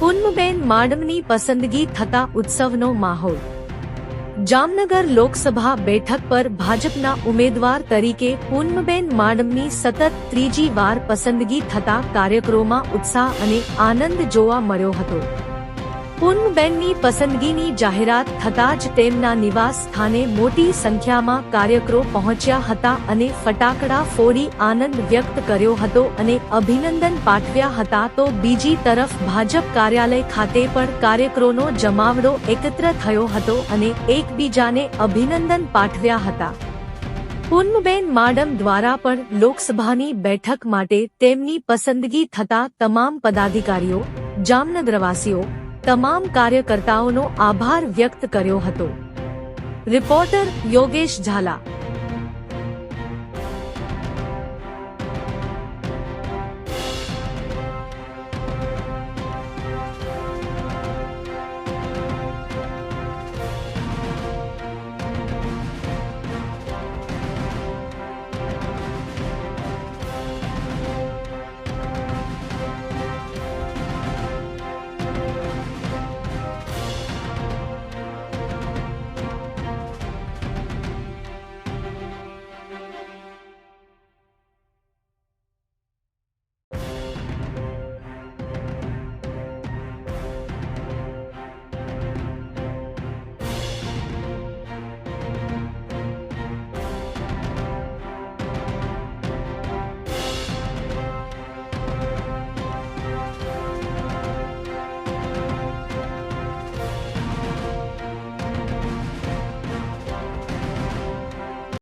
પૂનમબેન માડમની પસંદગી થતા ઉત્સવનો માહોલ। જામનગર લોકસભા બેઠક પર ભાજપના ઉમેદવાર તરીકે પૂનમબેન માડમની સતત ત્રીજી વાર પસંદગી થતા કાર્યકરોમાં ઉત્સાહ અને આનંદ જોવા મળ્યો હતો। પૂનમબેનની પસંદગીની જાહેરાત થતાં જ તેમના નિવાસ સ્થાને મોટી સંખ્યામાં કાર્યકરો પહોંચ્યા હતા અને ફટાકડા ફોડી આનંદ વ્યક્ત કર્યો હતો અને અભિનંદન પાઠવ્યા હતા। તો બીજી તરફ ભાજપ કાર્યાલય ખાતે પણ કાર્યકરોનો જમાવડો એકત્ર થયો હતો અને એકબીજાને અભિનંદન પાઠવ્યા હતા। પૂનમબેન માડમ દ્વારા પણ લોકસભાની બેઠક માટે તેમની પસંદગી થતા તમામ પદાધિકારીઓ, જામનગરવાસીઓ, તમામ કાર્યકર્તાઓનો આભાર વ્યક્ત કર્યો હતો। રિપોર્ટર યોગેશ ઝાલા।